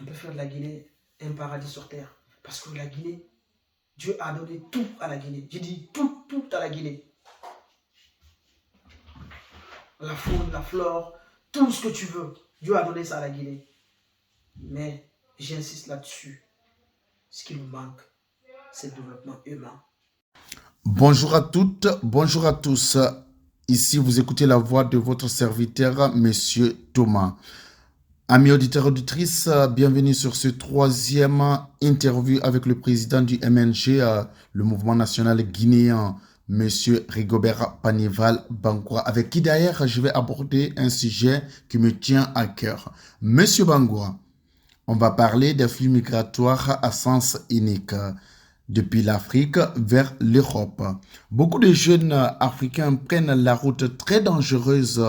On peut faire de la Guinée un paradis sur terre. Parce que la Guinée, Dieu a donné tout à la Guinée. J'ai dit tout, tout à la Guinée. La faune, la flore, tout ce que tu veux. Dieu a donné ça à la Guinée. Mais j'insiste là-dessus. Ce qui nous manque, c'est le développement humain. Bonjour à toutes, bonjour à tous. Ici, vous écoutez la voix de votre serviteur, Monsieur Thomas. Amis auditeurs et auditrices, bienvenue sur ce troisième interview avec le président du MNG, le Mouvement National Guinéen, Monsieur Rigobert Panival Bangoura, avec qui d'ailleurs je vais aborder un sujet qui me tient à cœur. Monsieur Bangoura, on va parler des flux migratoires à sens unique depuis l'Afrique vers l'Europe. Beaucoup de jeunes Africains prennent la route très dangereuse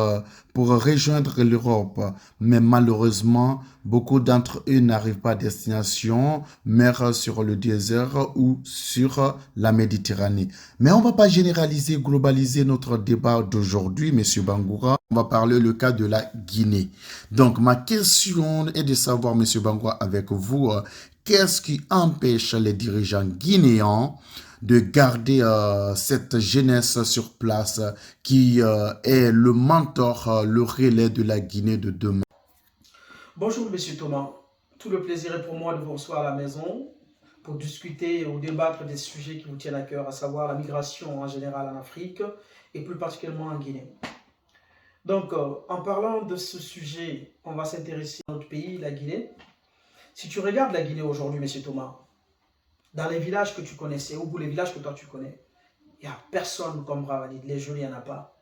pour rejoindre l'Europe, mais malheureusement, beaucoup d'entre eux n'arrivent pas à destination, meurent sur le désert ou sur la Méditerranée. Mais on ne va pas généraliser, globaliser notre débat d'aujourd'hui, Monsieur Bangoura. On va parler le cas de la Guinée. Donc, ma question est de savoir, Monsieur Bangoura, avec vous, qu'est-ce qui empêche les dirigeants guinéens de garder cette jeunesse sur place qui est le mentor, le relais de la Guinée de demain? Bonjour, Monsieur Thomas. Tout le plaisir est pour moi de vous recevoir à la maison pour discuter ou débattre des sujets qui vous tiennent à cœur, à savoir la migration en général en Afrique et plus particulièrement en Guinée. Donc, en parlant de ce sujet, on va s'intéresser à notre pays, la Guinée. Si tu regardes la Guinée aujourd'hui, Monsieur Thomas, dans les villages que tu connaissais, ou les villages que toi tu connais, il n'y a personne comme Bravadid. Les jeunes, il n'y en a pas.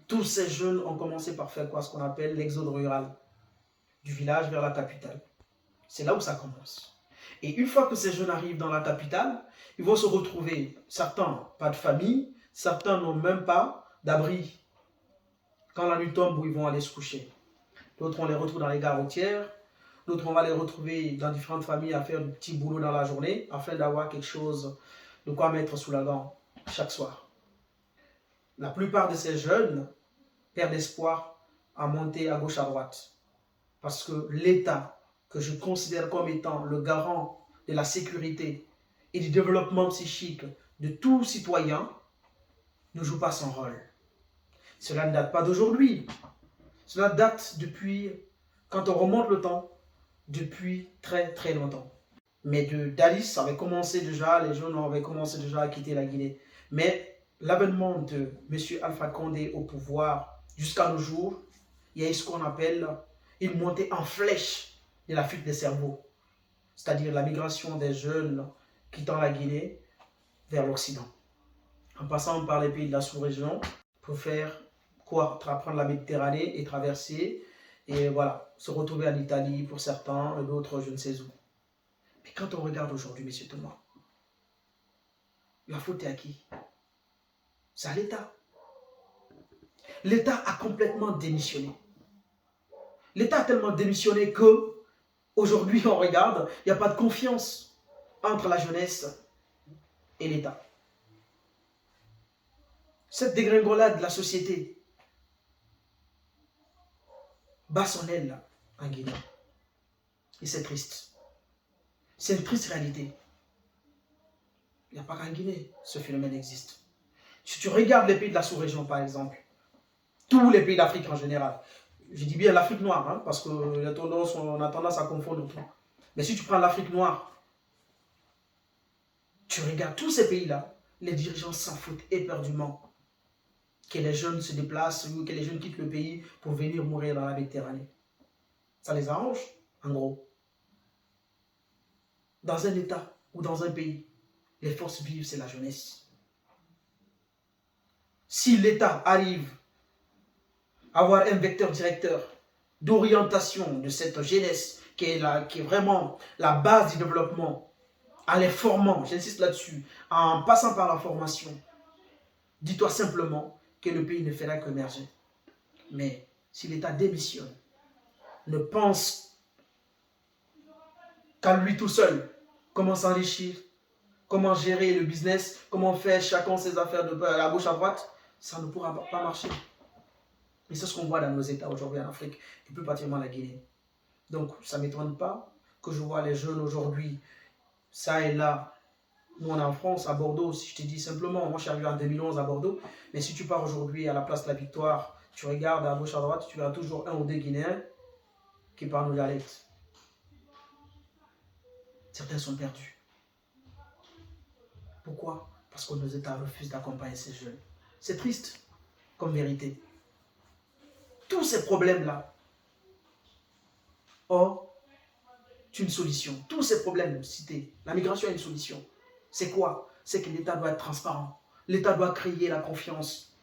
Tous ces jeunes ont commencé par faire quoi? Ce qu'on appelle l'exode rural, du village vers la capitale. C'est là où ça commence. Et une fois que ces jeunes arrivent dans la capitale, ils vont se retrouver, certains pas de famille, certains n'ont même pas d'abri. Quand la nuit tombe, où ils vont aller se coucher. D'autres, on les retrouve dans les gares routières. D'autres, on va les retrouver dans différentes familles à faire du petit boulot dans la journée afin d'avoir quelque chose de quoi mettre sous la dent chaque soir. La plupart de ces jeunes perdent espoir à monter à gauche à droite. Parce que l'État, que je considère comme étant le garant de la sécurité et du développement psychique de tout citoyen, ne joue pas son rôle. Cela ne date pas d'aujourd'hui. Cela date depuis, quand on remonte le temps, depuis très très longtemps. Mais d'Alice avait commencé déjà, les jeunes avaient commencé déjà à quitter la Guinée. Mais l'avènement de M. Alpha Condé au pouvoir jusqu'à nos jours, il y a eu ce qu'on appelle une montée en flèche de la fuite des cerveaux. C'est-à-dire la migration des jeunes quittant la Guinée vers l'Occident. En passant par les pays de la sous-région pour faire quoi? Prendre la Méditerranée et traverser et voilà, se retrouver en Italie pour certains et d'autres je ne sais où. Mais quand on regarde aujourd'hui, M. Thomas, la faute est à qui? C'est à l'État. L'État a complètement démissionné. L'État a tellement démissionné que aujourd'hui on regarde, il n'y a pas de confiance entre la jeunesse et l'État. Cette dégringolade de la société bat son aile en Guinée. Et c'est triste. C'est une triste réalité. Il n'y a pas qu'en Guinée, ce phénomène existe. Si tu regardes les pays de la sous-région, par exemple, tous les pays d'Afrique en général, je dis bien l'Afrique noire, hein, parce qu'on a tendance à confondre tout. Mais si tu prends l'Afrique noire, tu regardes tous ces pays-là, les dirigeants s'en foutent éperdument que les jeunes se déplacent ou que les jeunes quittent le pays pour venir mourir dans la Méditerranée. Ça les arrange, en gros. Dans un État ou dans un pays, les forces vives, c'est la jeunesse. Si l'État arrive à avoir un vecteur directeur d'orientation de cette jeunesse qui est vraiment la base du développement, en les formant, j'insiste là-dessus, en passant par la formation, dis-toi simplement que le pays ne fera qu'émerger. Mais si l'État démissionne, ne pense qu'à lui tout seul, comment s'enrichir, comment gérer le business, comment faire chacun ses affaires de à gauche à droite, ça ne pourra pas marcher. Et c'est ce qu'on voit dans nos États aujourd'hui en Afrique, et plus particulièrement la Guinée. Donc, ça ne m'étonne pas que je vois les jeunes aujourd'hui, ça et là. Nous, on est en France, à Bordeaux, si je te dis simplement, moi je suis arrivé en 2011 à Bordeaux, mais si tu pars aujourd'hui à la place de la Victoire, tu regardes à gauche, à droite, tu verras toujours un ou deux Guinéens qui parlent nos dialectes. Certains sont perdus. Pourquoi? Parce que nos États refusent d'accompagner ces jeunes. C'est triste, comme vérité. Tous ces problèmes-là ont une solution. Tous ces problèmes cités, la migration a une solution. C'est quoi? C'est que l'État doit être transparent. L'État doit créer la confiance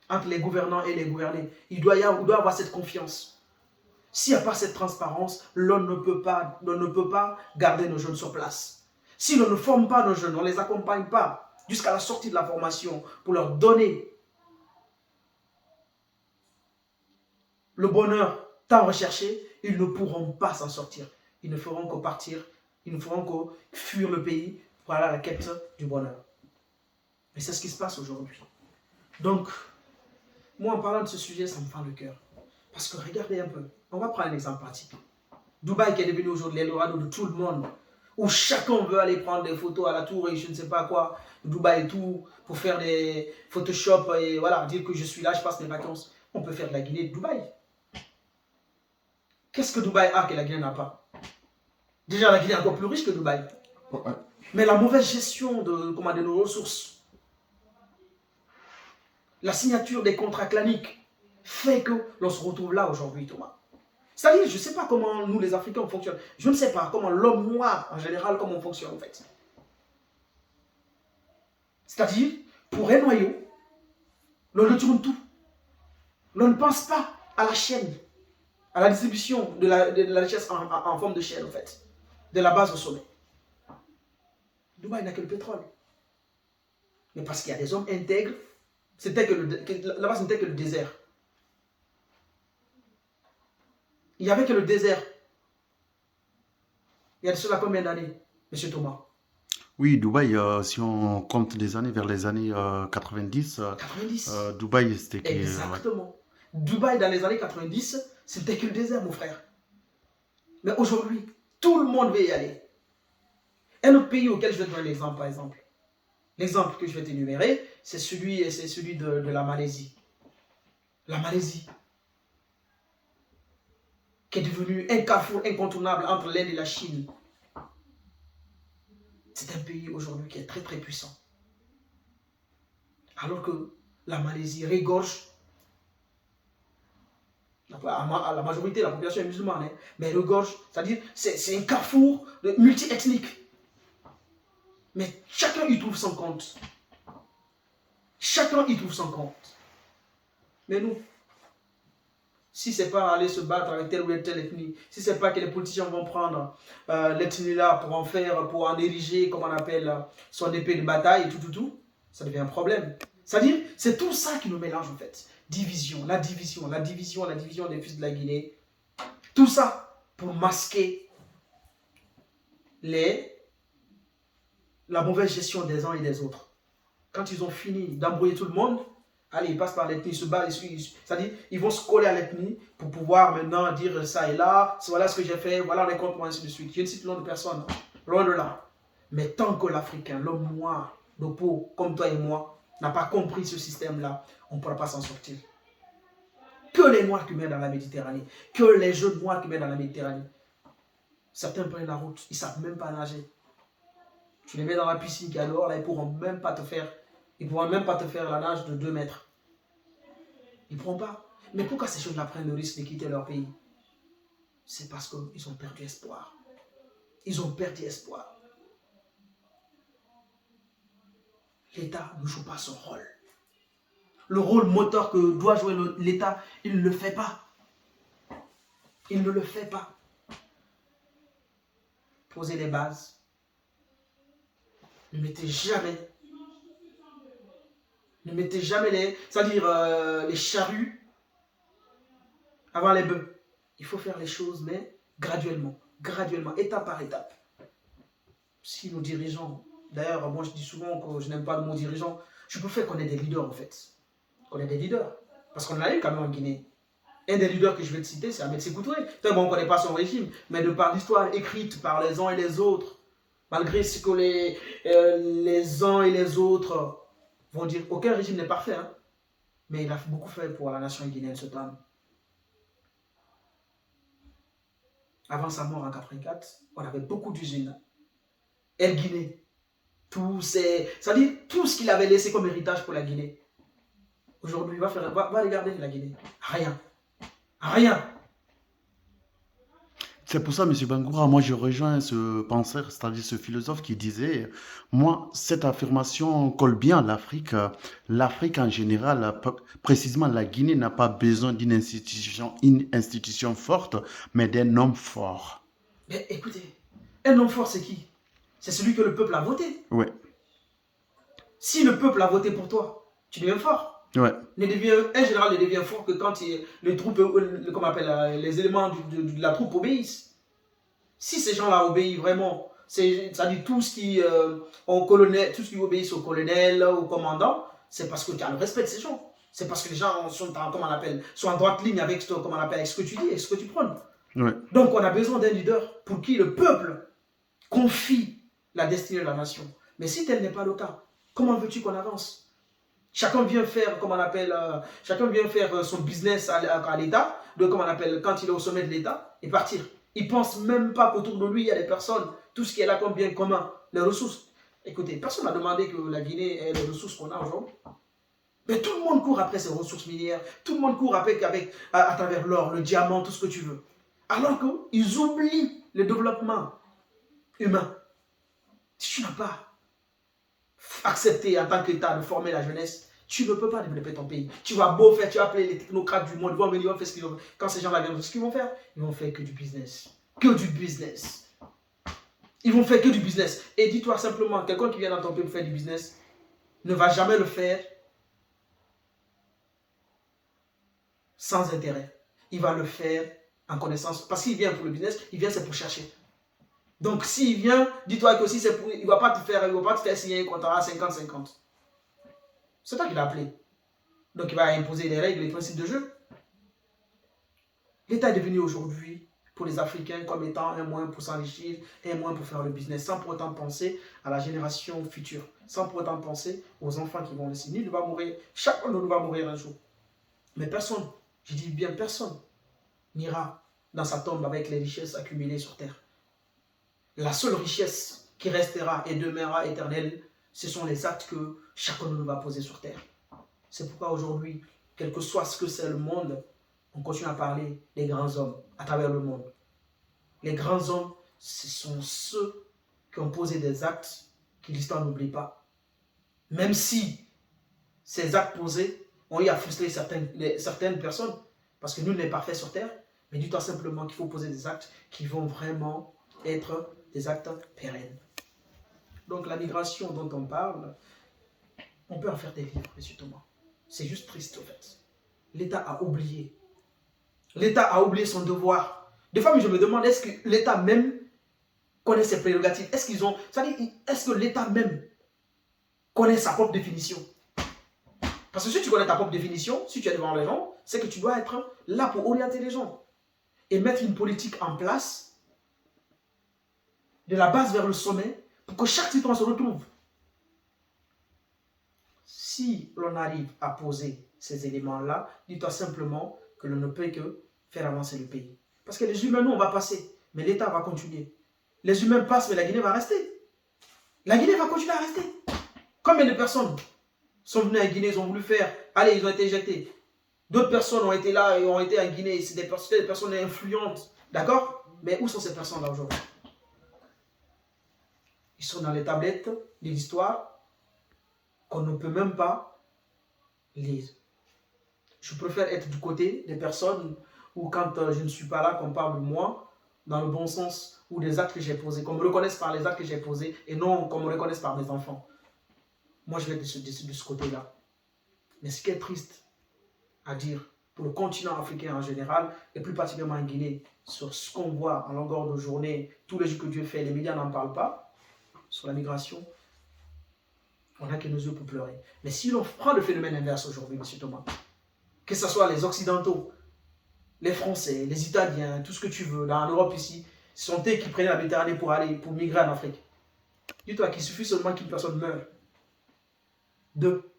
entre les gouvernants et les gouvernés. Il doit avoir cette confiance. S'il n'y a pas cette transparence, l'on ne peut pas garder nos jeunes sur place. Si l'on ne forme pas nos jeunes, on ne les accompagne pas jusqu'à la sortie de la formation pour leur donner le bonheur tant recherché, ils ne pourront pas s'en sortir. Ils ne feront que partir, ils ne feront que fuir le pays pour aller à la quête du bonheur. Et c'est ce qui se passe aujourd'hui. Donc, moi en parlant de ce sujet, ça me fend le cœur. Parce que regardez un peu, on va prendre un exemple pratique. Dubaï qui est devenu aujourd'hui l'Eldorado de tout le monde, où chacun veut aller prendre des photos à la tour et je ne sais pas quoi, Dubaï et tout, pour faire des Photoshop et voilà, dire que je suis là, je passe mes vacances. On peut faire de la Guinée de Dubaï. Qu'est-ce que Dubaï a que la Guinée n'a pas? Déjà, la Guinée est encore plus riche que Dubaï. Ouais. Mais la mauvaise gestion de nos ressources, la signature des contrats claniques, fait que l'on se retrouve là aujourd'hui, Thomas. C'est-à-dire, je ne sais pas comment nous, les Africains, on fonctionne. Je ne sais pas comment l'homme noir, en général, comment on fonctionne, en fait. C'est-à-dire, pour un noyau, l'on retourne tout. L'on ne pense pas à la chaîne, à la distribution de la richesse en forme de chaîne, en fait. De la base au sommet. Dubaï n'a que le pétrole. Mais parce qu'il y a des hommes intègres, là-bas, ce n'était que le désert. Il n'y avait que le désert. Il y a de cela combien d'années, M. Thomas? Oui, Dubaï, si on compte des années, vers les années 90, 90. Dubaï, c'était que... Exactement. Dubaï, dans les années 90, c'était que le désert, mon frère. Mais aujourd'hui, tout le monde veut y aller. Un autre pays auquel je vais te donner l'exemple, par exemple. L'exemple que je vais t'énumérer, c'est celui de la Malaisie. La Malaisie, qui est devenue un carrefour incontournable entre l'Inde et la Chine. C'est un pays aujourd'hui qui est très très puissant. Alors que la Malaisie régorge, la majorité de la population est musulmane, hein, mais regorge, c'est-à-dire c'est un carrefour multi-ethnique. Mais chacun y trouve son compte. Chacun y trouve son compte. Mais nous, si ce n'est pas aller se battre avec telle ou telle ethnie, si ce n'est pas que les politiciens vont prendre l'ethnie là pour en ériger, comme on appelle, son épée de bataille et tout, ça devient un problème. C'est-à-dire, c'est tout ça qui nous mélange en fait. La division des fils de la Guinée. Tout ça pour masquer la mauvaise gestion des uns et des autres. Quand ils ont fini d'embrouiller tout le monde, allez, ils passent par l'ethnie, ils se battent, c'est-à-dire ils vont se coller à l'ethnie pour pouvoir maintenant dire ça et là, voilà ce que j'ai fait, voilà les comptes, ainsi de suite. Je ne cite le nom de personne, loin de là. Mais tant que l'Africain, l'homme noir, de peau, comme toi et moi, n'a pas compris ce système-là, on ne pourra pas s'en sortir. Que les Noirs qui mènent dans la Méditerranée, que les jeunes Noirs qui mènent dans la Méditerranée. Certains prennent la route, ils ne savent même pas nager. Tu les mets dans la piscine qui est dehors, là, ils ne pourront même pas te faire la nage de 2 mètres. Ils ne pourront pas. Mais pourquoi ces jeunes-là prennent le risque de quitter leur pays? C'est parce qu'ils ont perdu espoir. Ils ont perdu espoir. L'État ne joue pas son rôle. Le rôle moteur que doit jouer l'État, il ne le fait pas. Il ne le fait pas. Posez les bases. Ne mettez jamais les charrues avant les bœufs. Il faut faire les choses, mais graduellement, étape par étape. Si nos dirigeants, d'ailleurs, moi je dis souvent que je n'aime pas le mot dirigeant, je préfère qu'on ait des leaders en fait. Qu'on ait des leaders. Parce qu'on en a eu quand même en Guinée. Un des leaders que je vais te citer, c'est Ahmed Sékou Touré. Bon, on ne connaît pas son régime, mais de par l'histoire écrite par les uns et les autres, malgré ce que les uns et les autres vont dire, aucun régime n'est parfait, hein, mais il a beaucoup fait pour la nation guinéenne, ce homme. Avant sa mort en 1984, on avait beaucoup d'usines. El Guinée, c'est-à-dire tout ce qu'il avait laissé comme héritage pour la Guinée. Aujourd'hui, va regarder la Guinée. Rien. Rien. C'est pour ça, M. Bangoura, moi je rejoins ce penseur, c'est-à-dire ce philosophe qui disait, moi, cette affirmation colle bien à l'Afrique. L'Afrique en général, précisément la Guinée, n'a pas besoin d'une institution forte, mais d'un homme fort. Mais écoutez, un homme fort, c'est qui? C'est celui que le peuple a voté. Oui. Si le peuple a voté pour toi, tu deviens fort. Ouais. Un général ne devient fort que quand les troupes, comment on appelle, les éléments de la troupe obéissent. Si ces gens-là obéissent vraiment, c'est-à-dire tout ce qui obéissent au colonel, au commandant, c'est parce que tu as le respect de ces gens. C'est parce que les gens sont en droite ligne avec ce que tu dis et ce que tu prônes. Ouais. Donc on a besoin d'un leader pour qui le peuple confie la destinée de la nation. Mais si tel n'est pas le cas, comment veux-tu qu'on avance? Chacun vient faire, son business à l'État, quand il est au sommet de l'État, et partir. Il ne pense même pas qu'autour de lui, il y a des personnes, tout ce qui est là comme bien commun, les ressources. Écoutez, personne n'a demandé que la Guinée ait les ressources qu'on a aujourd'hui. Mais tout le monde court après ces ressources minières, tout le monde court à travers l'or, le diamant, tout ce que tu veux. Alors qu'ils oublient le développement humain. Si tu n'as pas accepté en tant qu'État de former la jeunesse, tu ne peux pas développer ton pays. Tu vas beau faire, tu vas appeler les technocrates du monde, ils vont venir, ils vont faire ce qu'ils vont. Quand ces gens-là viennent, ce qu'ils vont faire, ils vont faire que du business. Que du business. Ils vont faire que du business. Et dis-toi simplement, quelqu'un qui vient dans ton pays pour faire du business ne va jamais le faire sans intérêt. Il va le faire en connaissance. Parce qu'il vient pour le business, il vient c'est pour chercher. Donc s'il vient, dis-toi que si c'est pour, il ne va pas te faire signer un contrat à 50-50. C'est toi qui l'as appelé. Donc il va imposer les règles, les principes de jeu. L'État est devenu aujourd'hui, pour les Africains, comme étant un moyen pour s'enrichir, un moyen pour faire le business, sans pour autant penser à la génération future, sans pour autant penser aux enfants qui vont laisser. Nul va mourir, chacun de nous va mourir un jour. Mais personne, je dis bien personne, n'ira dans sa tombe avec les richesses accumulées sur terre. La seule richesse qui restera et demeurera éternelle, ce sont les actes que chacun de nous va poser sur terre. C'est pourquoi aujourd'hui, quel que soit ce que c'est le monde, on continue à parler des grands hommes à travers le monde. Les grands hommes, ce sont ceux qui ont posé des actes que l'histoire n'oublie pas. Même si ces actes posés ont eu à frustrer certaines personnes, parce que nul n'est parfait sur terre, mais dis-toi simplement qu'il faut poser des actes qui vont vraiment être des actes pérennes. Donc la migration dont on parle, on peut en faire des livres, M. Thomas. C'est juste triste, en fait. L'État a oublié. L'État a oublié son devoir. Des fois, je me demande, est-ce que l'État même connaît ses prérogatives? Est-ce que l'État même connaît sa propre définition? Parce que si tu connais ta propre définition, si tu es devant les gens, c'est que tu dois être là pour orienter les gens. Et mettre une politique en place, de la base vers le sommet, pour que chaque citoyen se retrouve. Si l'on arrive à poser ces éléments-là, dis-toi simplement que l'on ne peut que faire avancer le pays. Parce que les humains, nous, on va passer, mais l'État va continuer. Les humains passent, mais la Guinée va rester. La Guinée va continuer à rester. Combien de personnes sont venues en Guinée, ils ont voulu faire, allez, ils ont été éjectés. D'autres personnes ont été là et ont été en Guinée, c'est des personnes influentes. D'accord? Mais où sont ces personnes-là aujourd'hui? Ils sont dans les tablettes de l'histoire qu'on ne peut même pas lire. Je préfère être du côté des personnes où quand je ne suis pas là, qu'on parle de moi, dans le bon sens, ou des actes que j'ai posés, qu'on me reconnaisse par les actes que j'ai posés, et non qu'on me reconnaisse par mes enfants. Moi, je vais être de ce côté-là. Mais ce qui est triste à dire pour le continent africain en général, et plus particulièrement en Guinée, sur ce qu'on voit en longueur de journée, tous les jours que Dieu fait, les médias n'en parlent pas, sur la migration, on n'a que nos yeux pour pleurer. Mais si l'on prend le phénomène inverse aujourd'hui, M. Thomas, que ce soit les Occidentaux, les Français, les Italiens, tout ce que tu veux, dans l'Europe ici, ce sont eux qui prenaient la Méditerranée pour migrer en Afrique. Dis-toi qu'il suffit seulement qu'une personne meure. Deux,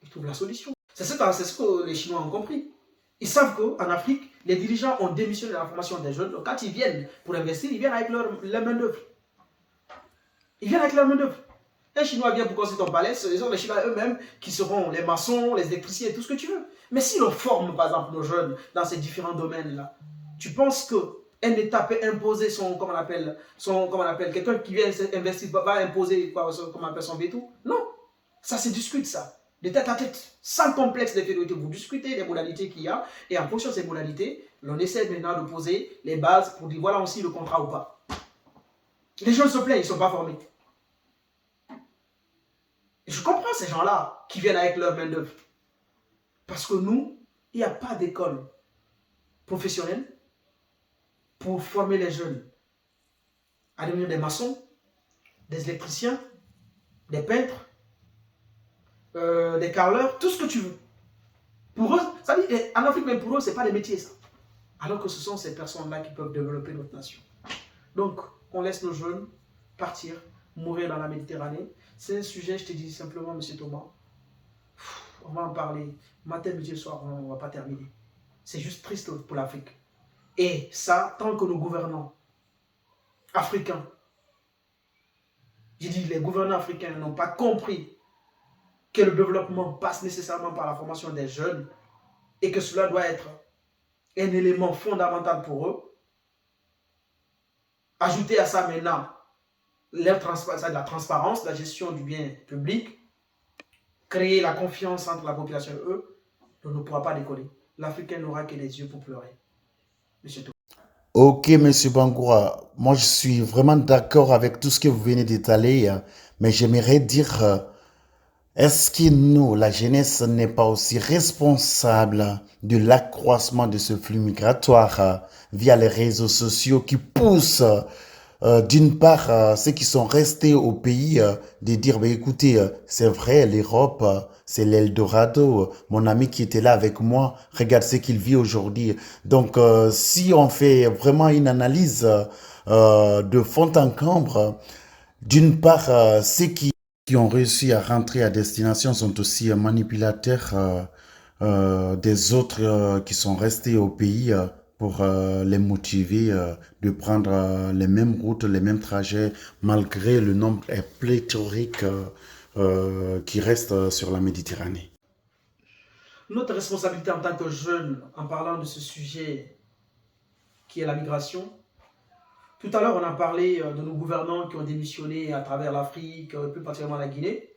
ils trouvent la solution. C'est ce que les Chinois ont compris. Ils savent qu'en Afrique, les dirigeants ont démissionné de la formation des jeunes. Donc quand ils viennent pour investir, ils viennent avec leur main-d'œuvre. Ils viennent avec leur main-d'œuvre. Un Chinois vient pour construire ton palais, ce sont les Chinois eux-mêmes qui seront les maçons, les électriciens, tout ce que tu veux. Mais si on forme, par exemple, nos jeunes dans ces différents domaines-là, tu penses qu'un État peut imposer quelqu'un qui vient investir, va imposer son veto? Non. Ça se discute, ça. De tête à tête, sans complexe d'infériorité. Vous discutez des modalités qu'il y a, et en fonction de ces modalités, l'on essaie maintenant de poser les bases pour dire voilà aussi le contrat ou pas. Les jeunes se plaignent, ils ne sont pas formés. Et je comprends ces gens-là qui viennent avec leur main-d'œuvre. Parce que nous, il n'y a pas d'école professionnelle pour former les jeunes à devenir des maçons, des électriciens, des peintres, des carreleurs, tout ce que tu veux. Pour eux, ça dit, en Afrique, même pour eux, ce n'est pas des métiers, ça. Alors que ce sont ces personnes-là qui peuvent développer notre nation. Donc, on laisse nos jeunes partir, mourir dans la Méditerranée. C'est un sujet, je te dis simplement, M. Thomas, on va en parler. Matin, midi, soir, on ne va pas terminer. C'est juste triste pour l'Afrique. Et ça, tant que nos gouvernants africains, j'ai dit les gouvernants africains n'ont pas compris que le développement passe nécessairement par la formation des jeunes et que cela doit être un élément fondamental pour eux. Ajouter à ça maintenant la transparence, la gestion du bien public, créer la confiance entre la population et eux, on ne pourra pas décoller. L'Africain n'aura que les yeux pour pleurer. Monsieur Thomas. Ok, Monsieur Bangoura, moi je suis vraiment d'accord avec tout ce que vous venez d'étaler, mais j'aimerais dire, est-ce que nous, la jeunesse, n'est pas aussi responsable de l'accroissement de ce flux migratoire via les réseaux sociaux qui poussent d'une part, ceux qui sont restés au pays, de dire, bah, écoutez, c'est vrai, l'Europe, c'est l'Eldorado. Mon ami qui était là avec moi, regarde ce qu'il vit aujourd'hui. Donc, si on fait vraiment une analyse de fond en comble, d'une part, ceux qui ont réussi à rentrer à destination sont aussi manipulateurs des autres qui sont restés au pays pour les motiver de prendre les mêmes routes, les mêmes trajets, malgré le nombre pléthorique qui reste sur la Méditerranée. Notre responsabilité en tant que jeunes, en parlant de ce sujet qui est la migration, tout à l'heure on a parlé de nos gouvernants qui ont démissionné à travers l'Afrique, plus particulièrement la Guinée.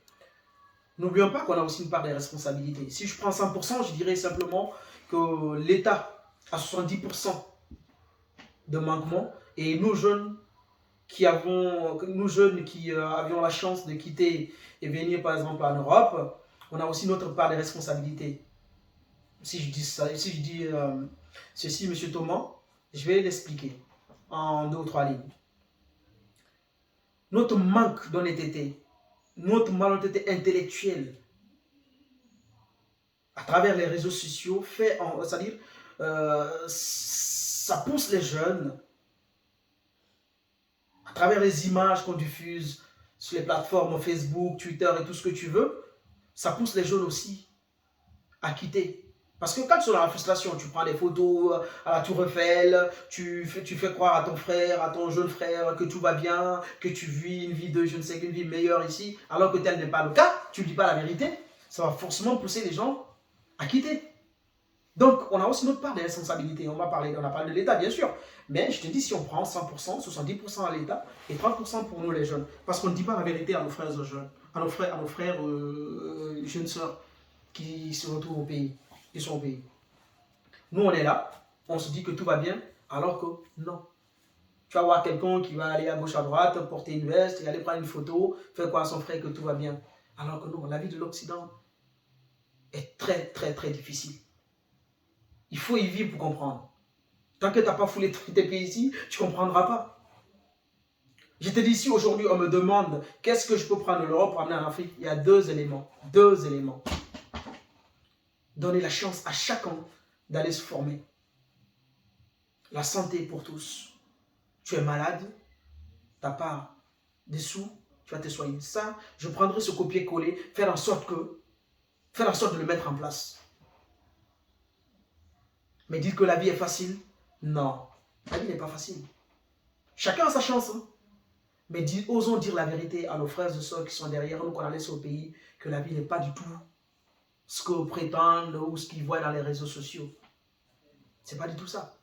N'oublions pas qu'on a aussi une part des responsabilités. Si je prends 100%, je dirais simplement que l'État a 70% de manquement et nous jeunes qui avions la chance de quitter et venir par exemple en Europe, on a aussi notre part des responsabilités. Si je dis ceci, M. Thomas, je vais l'expliquer en 2 ou 3 lignes. Notre manque d'honnêteté, notre malhonnêteté intellectuelle à travers les réseaux sociaux c'est-à-dire ça pousse les jeunes à travers les images qu'on diffuse sur les plateformes Facebook, Twitter et tout ce que tu veux, ça pousse les jeunes aussi à quitter. Parce que quand tu es dans la frustration, tu prends des photos à la Tour Eiffel, tu fais croire à ton frère, à ton jeune frère que tout va bien, que tu vis une vie une vie meilleure ici, alors que tel n'est pas le cas, tu ne dis pas la vérité, ça va forcément pousser les gens à quitter. Donc, on a aussi notre part de responsabilité. On a parlé de l'État, bien sûr. Mais je te dis, si on prend 100%, 70% à l'État et 30% pour nous les jeunes. Parce qu'on ne dit pas la vérité à nos frères jeunes, à nos frères jeunes sœurs qui se retrouvent au pays, qui sont au pays. Nous, on est là, on se dit que tout va bien, alors que non. Tu vas voir quelqu'un qui va aller à gauche, à droite, porter une veste, et aller prendre une photo, faire croire à son frère que tout va bien. Alors que non, la vie de l'Occident est très, très, très difficile. Il faut y vivre pour comprendre. Tant que tu n'as pas foulé tes pieds ici, tu ne comprendras pas. Je te dis, si aujourd'hui on me demande qu'est-ce que je peux prendre de l'Europe pour amener en Afrique, il y a 2 éléments. 2 éléments. Donner la chance à chacun d'aller se former. la santé pour tous. Tu es malade, tu n'as pas des sous, tu vas te soigner. Ça, je prendrai ce copier-coller, faire en sorte de le mettre en place. Mais dire que la vie est facile, non, la vie n'est pas facile. Chacun a sa chance, hein? Mais osons dire la vérité à nos frères et sœurs qui sont derrière nous, qu'on a laissé au pays, que la vie n'est pas du tout ce qu'ils prétendent ou ce qu'ils voient dans les réseaux sociaux. C'est pas du tout ça.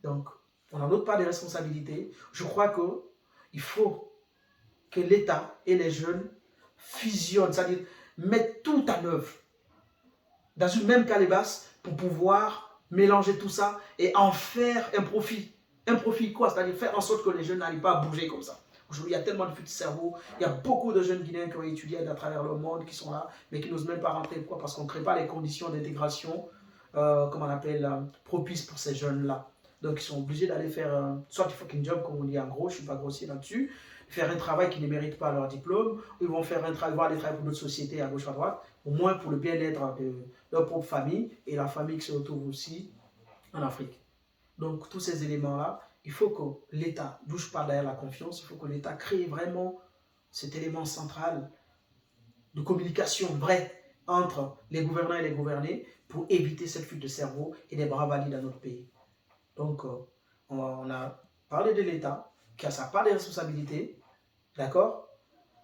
Donc, on a notre part de responsabilité. Je crois qu'il faut que l'État et les jeunes fusionnent, c'est-à-dire mettent tout en œuvre dans une même calebasse pour pouvoir mélanger tout ça et en faire un profit. Un profit quoi? C'est-à-dire faire en sorte que les jeunes n'arrivent pas à bouger comme ça. Aujourd'hui, il y a tellement de fuites de cerveau. Il y a beaucoup de jeunes Guinéens qui ont étudié à travers le monde, qui sont là, mais qui n'osent même pas rentrer. Pourquoi? Parce qu'on ne crée pas les conditions d'intégration, comme on appelle, propices pour ces jeunes-là. Donc, ils sont obligés d'aller faire soit du fucking job, comme on dit en gros, je ne suis pas grossier là-dessus, faire un travail qui ne mérite pas leur diplôme, ou ils vont faire un travail, aller travailler pour d'autres sociétés à gauche, à droite, au moins pour le bien-être de leur propre famille et la famille qui se retrouve aussi en Afrique. Donc, tous ces éléments-là, il faut que l'État bouge pas derrière la confiance, il faut que l'État crée vraiment cet élément central de communication vrai entre les gouvernants et les gouvernés pour éviter cette fuite de cerveau et des bravadis dans notre pays. Donc, on a parlé de l'État qui a sa part de responsabilité, d'accord?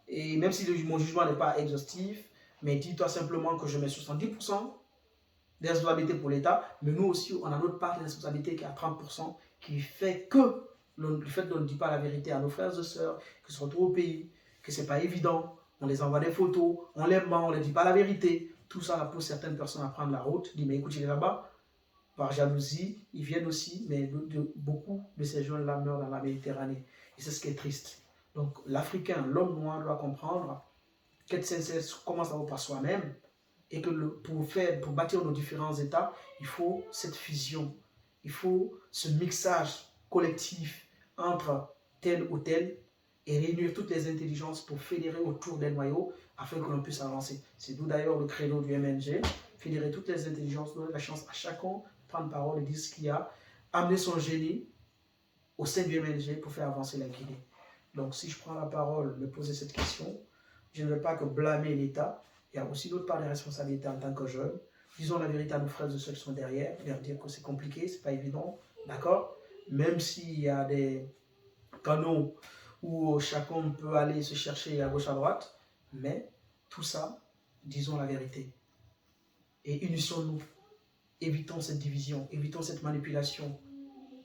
Et même si mon jugement n'est pas exhaustif, mais dis-toi simplement que je mets 70% des responsabilités pour l'État, mais nous aussi, on a notre part de responsabilité qui est à 30%, qui fait que le fait qu'on ne dit pas la vérité à nos frères et sœurs, qui se retrouvent au pays, que ce n'est pas évident, on les envoie des photos, on les ment, on ne dit pas la vérité, tout ça pousse certaines personnes à prendre la route, dit mais écoute, il est là-bas, par jalousie, ils viennent aussi, mais beaucoup de ces jeunes-là meurent dans la Méditerranée, et c'est ce qui est triste. Donc l'Africain, l'homme noir doit comprendre qu'être sincère commence d'abord par soi-même, et que pour bâtir nos différents États, il faut cette fusion, il faut ce mixage collectif entre tel ou tel et réunir toutes les intelligences pour fédérer autour des noyaux afin que l'on puisse avancer. C'est d'où d'ailleurs le credo du MNG, fédérer toutes les intelligences, donner la chance à chacun de prendre parole et dire ce qu'il y a, amener son génie au sein du MNG pour faire avancer la Guinée. Donc si je prends la parole, me poser cette question, je ne veux pas que blâmer l'État. Il y a aussi d'autres part de responsabilité en tant que jeune. Disons la vérité à nos frères et ceux qui sont derrière, leur dire que c'est compliqué, c'est pas évident, d'accord? Même s'il y a des canaux où chacun peut aller se chercher à gauche à droite, mais tout ça, disons la vérité. Et unissons-nous, évitons cette division, évitons cette manipulation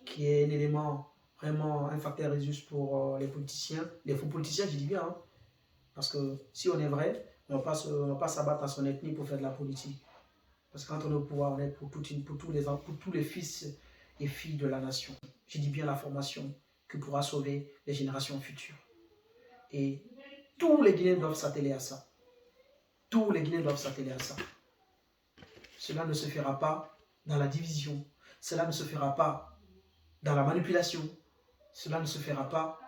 qui est un élément vraiment un facteur résus pour les politiciens, les faux politiciens, je dis bien, hein, parce que si on est vrai, on ne va pas s'abattre à son ethnie pour faire de la politique. Parce que quand on est au pouvoir, on est pour tous les fils et filles de la nation. Je dis bien la formation qui pourra sauver les générations futures. Et tous les Guinéens doivent s'atteler à ça. Tous les Guinéens doivent s'atteler à ça. Cela ne se fera pas dans la division. Cela ne se fera pas dans la manipulation. Cela ne se fera pas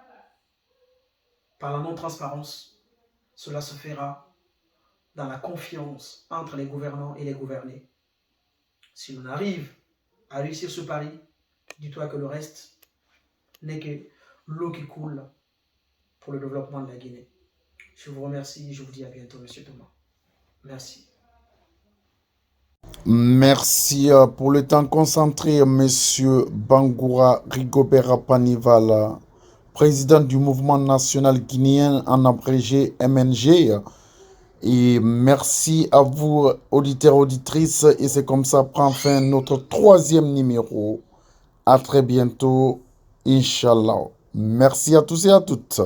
par la non-transparence. Cela se fera dans la confiance entre les gouvernants et les gouvernés. Si l'on arrive à réussir ce pari, dis-toi que le reste n'est que l'eau qui coule pour le développement de la Guinée. Je vous remercie et je vous dis à bientôt, M. Thomas. Merci. Merci pour le temps concentré, M. Bangoura Rigobert Panival, président du mouvement national guinéen en abrégé MNG. Et merci à vous, auditeurs, auditrices. Et c'est comme ça prend fin notre 3e numéro. À très bientôt, Inch'Allah. Merci à tous et à toutes.